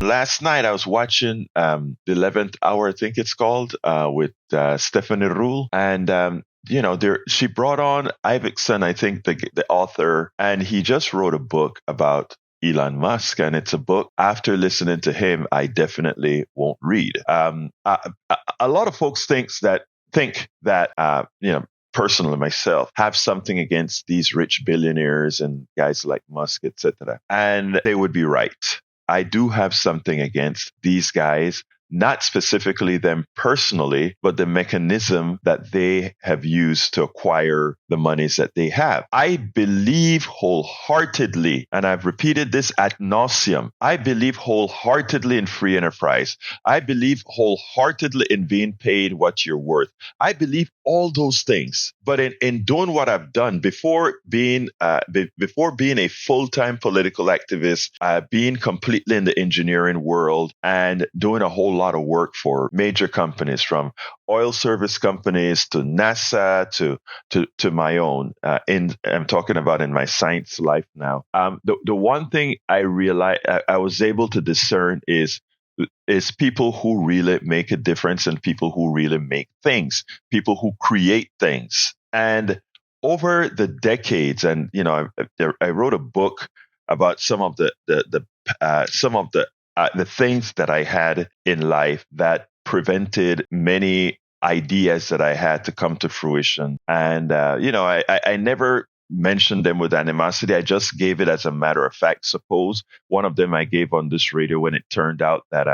Last night I was watching the 11th Hour, I think it's called, with Stephanie Rule, and there she brought on Iverson, I think the author, and he just wrote a book about Elon Musk, and it's a book. After listening to him, I definitely won't read. A lot of folks think that personally myself have something against these rich billionaires and guys like Musk, etc. And they would be right. I do have something against these guys, not specifically them personally, but the mechanism that they have used to acquire the monies that they have. I believe wholeheartedly, and I've repeated this ad nauseum, I believe wholeheartedly in free enterprise. I believe wholeheartedly in being paid what you're worth. I believe all those things. But in doing what I've done before being a full-time political activist, being completely in the engineering world and doing a whole lot of work for major companies, from oil service companies to NASA to my own. I'm talking about in my science life now. The one thing I realized I was able to discern is people who really make a difference and people who really make things, people who create things. And over the decades, and I wrote a book about some of the things that I had in life that prevented many ideas that I had to come to fruition. And I never mentioned them with animosity. I just gave it as a matter of fact. Suppose one of them I gave on this radio when it turned out that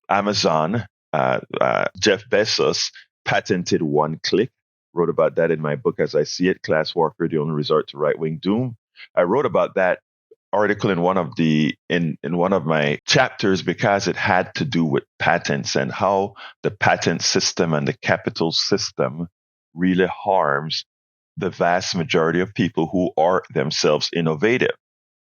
Amazon, Jeff Bezos, patented one click. Wrote about that in my book, As I See It, Class Warfare, the Only Resort to Right-Wing Doom. I wrote about that article in one of my chapters because it had to do with patents and how the patent system and the capital system really harms the vast majority of people who are themselves innovative.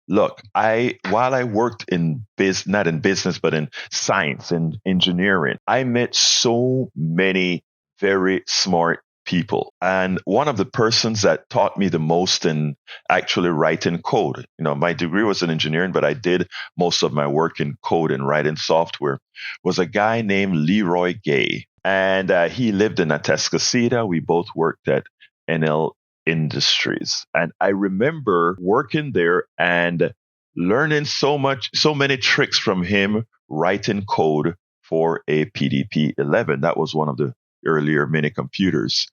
Look, while I worked not in business, but in science and engineering, I met so many very smart people. And one of the persons that taught me the most in actually writing code, my degree was in engineering, but I did most of my work in code and writing software, was a guy named Leroy Gay. And he lived in Atascocita. We both worked at NL Industries. And I remember working there and learning so many tricks from him writing code for a PDP 11. That was one of the earlier mini computers.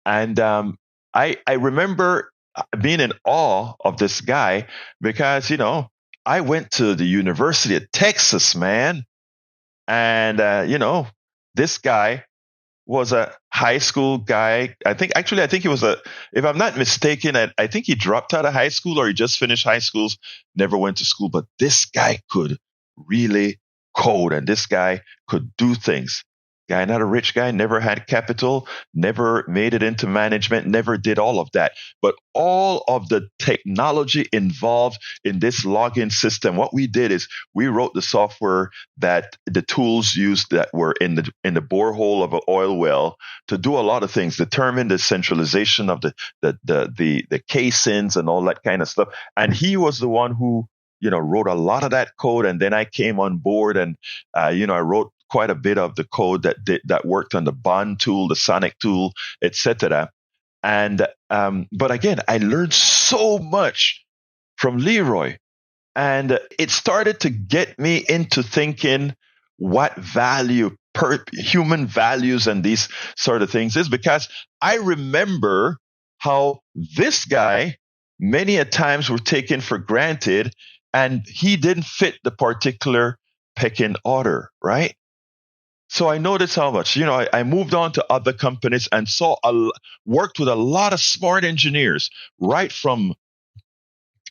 And I remember being in awe of this guy because, I went to the University of Texas, man. And, this guy was a high school guy. I think he was if I'm not mistaken, I think he dropped out of high school or he just finished high schools, never went to school. But this guy could really code and this guy could do things. Guy, not a rich guy, never had capital, never made it into management, never did all of that. But all of the technology involved in this login system, what we did is we wrote the software that the tools used that were in the borehole of an oil well to do a lot of things, determine the centralization of the casings and all that kind of stuff. And he was the one who wrote a lot of that code. And then I came on board and I wrote quite a bit of the code that worked on the Bond tool, the Sonic tool, etc. And but again, I learned so much from Leroy, and it started to get me into thinking what value human values and these sort of things is, because I remember how this guy many a times were taken for granted, and he didn't fit the particular pecking order, right? So I noticed how much, I moved on to other companies and worked with a lot of smart engineers, right from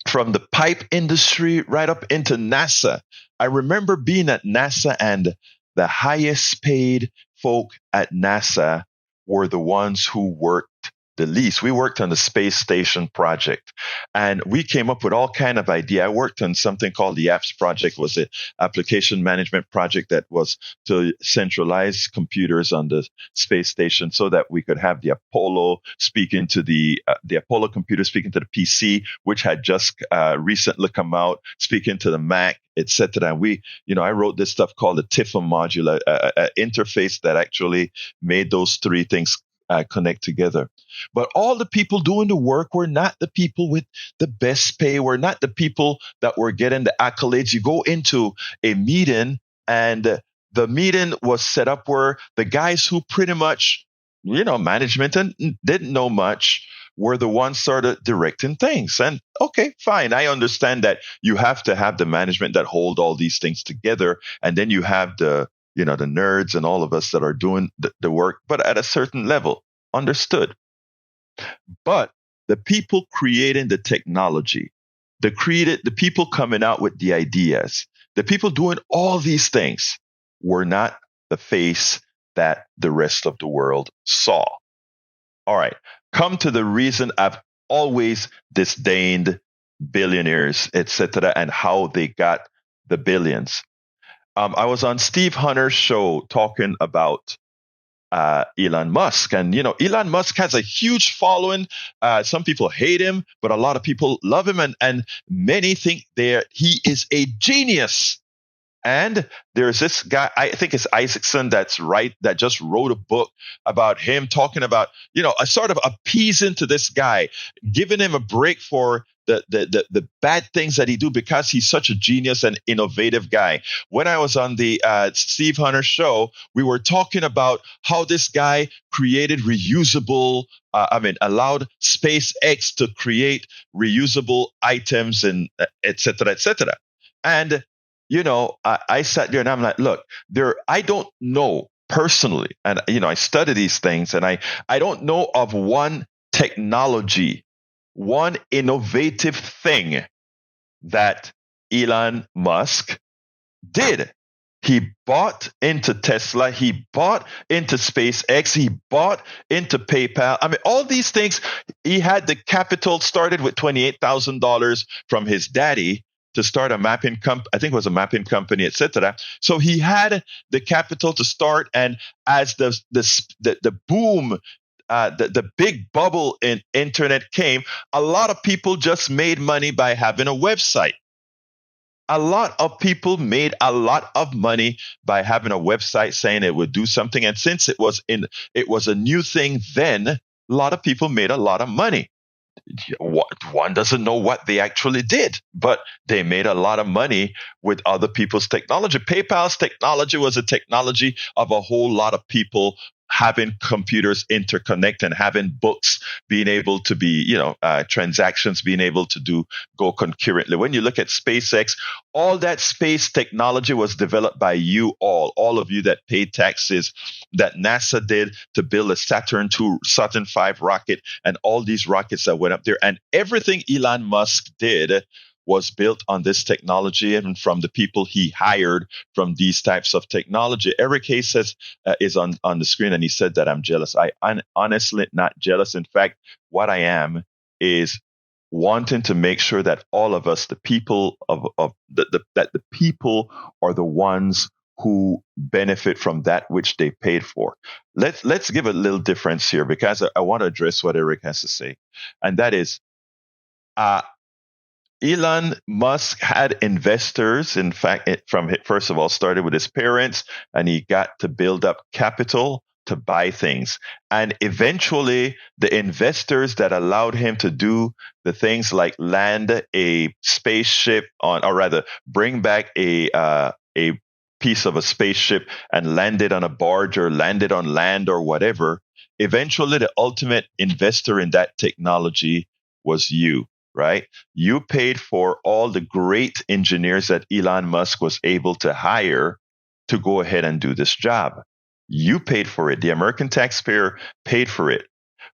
the pipe industry right up into NASA. I remember being at NASA, and the highest paid folk at NASA were the ones who worked the least. We worked on the space station project, and we came up with all kind of idea. I worked on something called the apps project. It was an application management project that was to centralize computers on the space station so that we could have the Apollo speaking to the Apollo computer speaking to the PC, which had just recently come out, speaking to the Mac, etc. And I wrote this stuff called the TIFM module, interface that actually made those three things connect together. But all the people doing the work were not the people with the best pay, were not the people that were getting the accolades. You go into a meeting, and the meeting was set up where the guys who pretty much, management and didn't know much were the ones sort of directing things. And okay, fine. I understand that you have to have the management that hold all these things together. And then you have the nerds and all of us that are doing the work, but at a certain level, understood. But the people creating the technology, the people coming out with the ideas, the people doing all these things were not the face that the rest of the world saw. All right. Come to the reason I've always disdained billionaires, etc., and how they got the billions. I was on Steve Hunter's show talking about Elon Musk. And, Elon Musk has a huge following. Some people hate him, but a lot of people love him. And many think he is a genius. And there's this guy, I think it's Isaacson, that just wrote a book about him, talking about, a sort of appeasing to this guy, giving him a break for the bad things that he do because he's such a genius and innovative guy. When I was on the Steve Hunter show, we were talking about how this guy created allowed SpaceX to create reusable items and et cetera, et cetera. And I sat there and I'm like, look, I don't know personally. And, I study these things, and I don't know of one technology, one innovative thing that Elon Musk did. He bought into Tesla. He bought into SpaceX. He bought into PayPal. All these things, he had the capital, started with $28,000 from his daddy to start a mapping company. I think it was a mapping company, etc. So he had the capital to start, and as the boom, the big bubble in internet came, a lot of people just made money by having a website. A lot of people made a lot of money by having a website saying it would do something, and since it was a new thing then, a lot of people made a lot of money. One doesn't know what they actually did, but they made a lot of money with other people's technology. PayPal's technology was a technology of a whole lot of people having computers interconnect and having books being able to be, transactions being able to go concurrently. When you look at SpaceX, all that space technology was developed by all of you that paid taxes, that NASA did to build a Saturn II, Saturn V rocket, and all these rockets that went up there. And everything Elon Musk did was built on this technology and from the people he hired from these types of technology. Eric Hayes is on the screen, and he said that I'm jealous. I'm honestly not jealous. In fact, what I am is wanting to make sure that all of us, the people that the people are the ones who benefit from that which they paid for. Let's give a little difference here, because I want to address what Eric has to say, and that is, Elon Musk had investors. In fact, first of all, started with his parents, and he got to build up capital to buy things. And eventually, the investors that allowed him to do the things like land a spaceship or rather, bring back a piece of a spaceship and land it on a barge or land it on land or whatever. Eventually, the ultimate investor in that technology was you. Right? You paid for all the great engineers that Elon Musk was able to hire to go ahead and do this job. You paid for it. The American taxpayer paid for it.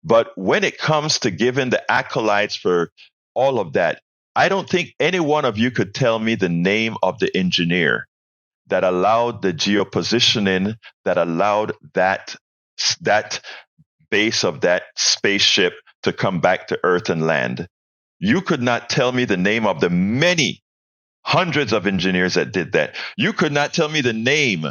But when it comes to giving the accolades for all of that, I don't think any one of you could tell me the name of the engineer that allowed the geopositioning, that allowed that base of that spaceship to come back to Earth and land. You could not tell me the name of the many hundreds of engineers that did that. You could not tell me the name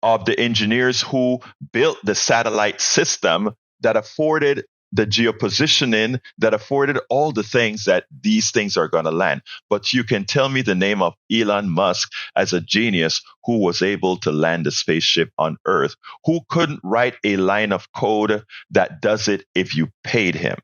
of the engineers who built the satellite system that afforded the geopositioning, that afforded all the things that these things are going to land. But you can tell me the name of Elon Musk as a genius who was able to land a spaceship on Earth, who couldn't write a line of code that does it if you paid him.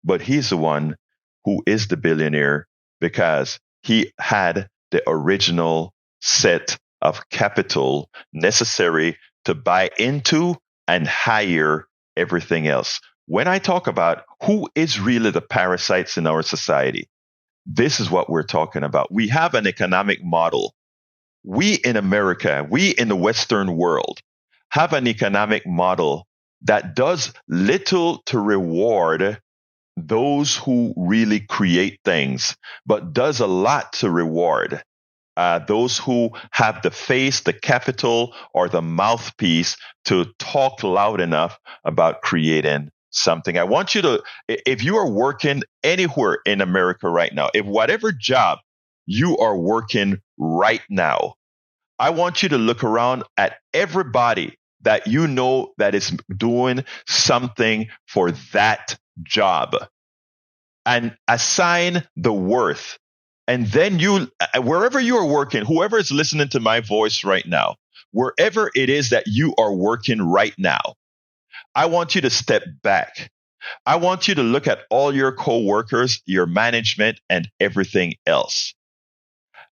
But he's the one who is the billionaire because he had the original set of capital necessary to buy into and hire everything else. When I talk about who is really the parasites in our society, this is what we're talking about. We have an economic model. We in America, we in the Western world, have an economic model that does little to reward those who really create things, but does a lot to reward those who have the face, the capital, or the mouthpiece to talk loud enough about creating something. I want you to, if you are working anywhere in America right now, if whatever job you are working right now, I want you to look around at everybody that you know that is doing something for that job and assign the worth. And then you, wherever you are working, whoever is listening to my voice right now, wherever it is that you are working right now, I want you to step back. I want you to look at all your coworkers, your management, and everything else.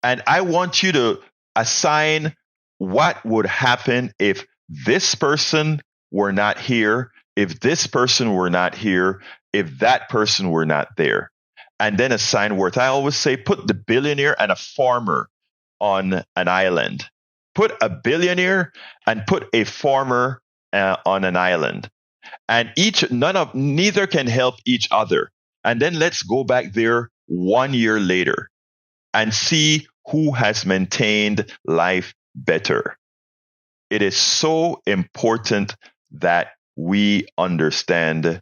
And I want you to assign what would happen if this person were not here, if this person were not here, if that person were not there. And then assign worth. I always say put the billionaire and a farmer on an island. Put a billionaire and put a farmer on an island. And neither can help each other. And then let's go back there 1 year later and see who has maintained life better. It is so important that we understand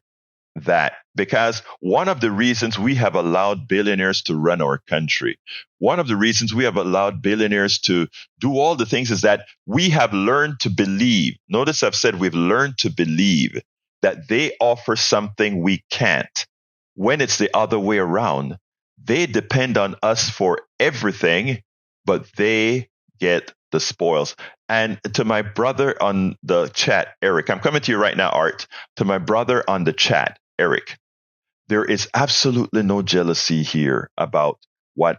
that, because one of the reasons we have allowed billionaires to run our country, one of the reasons we have allowed billionaires to do all the things is that we have learned to believe. Notice I've said we've learned to believe that they offer something we can't, when it's the other way around. They depend on us for everything, but they get the spoils. And to my brother on the chat, Eric, I'm coming to you right now, Art. To my brother on the chat, Eric, there is absolutely no jealousy here about what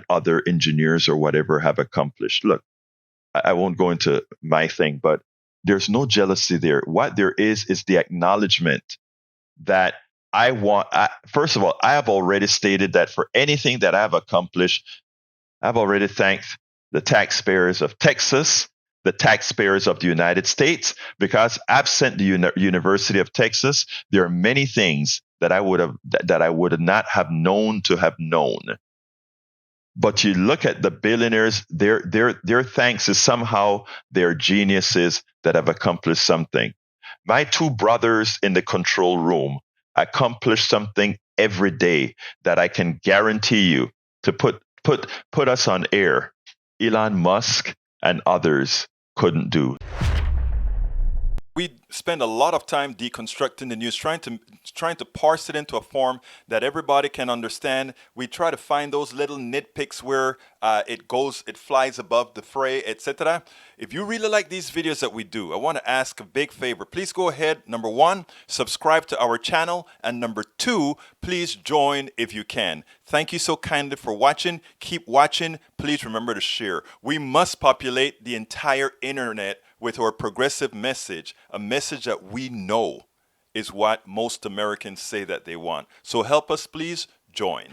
other engineers or whatever have accomplished. Look, I won't go into my thing, but there's no jealousy there. What there is the acknowledgement that first of all, I have already stated that for anything that I've accomplished, I've already thanked the taxpayers of Texas, the taxpayers of the United States, because absent the University of Texas, there are many things that I would not have known to have known. But you look at the billionaires, their thanks is somehow their geniuses that have accomplished something. My two brothers in the control room accomplish something every day that I can guarantee you to put us on air. Elon Musk and others couldn't do. We spend a lot of time deconstructing the news, trying to parse it into a form that everybody can understand. We try to find those little nitpicks where it flies above the fray, etc. If you really like these videos that we do, I want to ask a big favor. Please go ahead, number one, subscribe to our channel, and number two, please join if you can. Thank you so kindly for watching. Keep watching. Please remember to share. We must populate the entire internet with our progressive message, a message that we know is what most Americans say that they want. So help us, please join.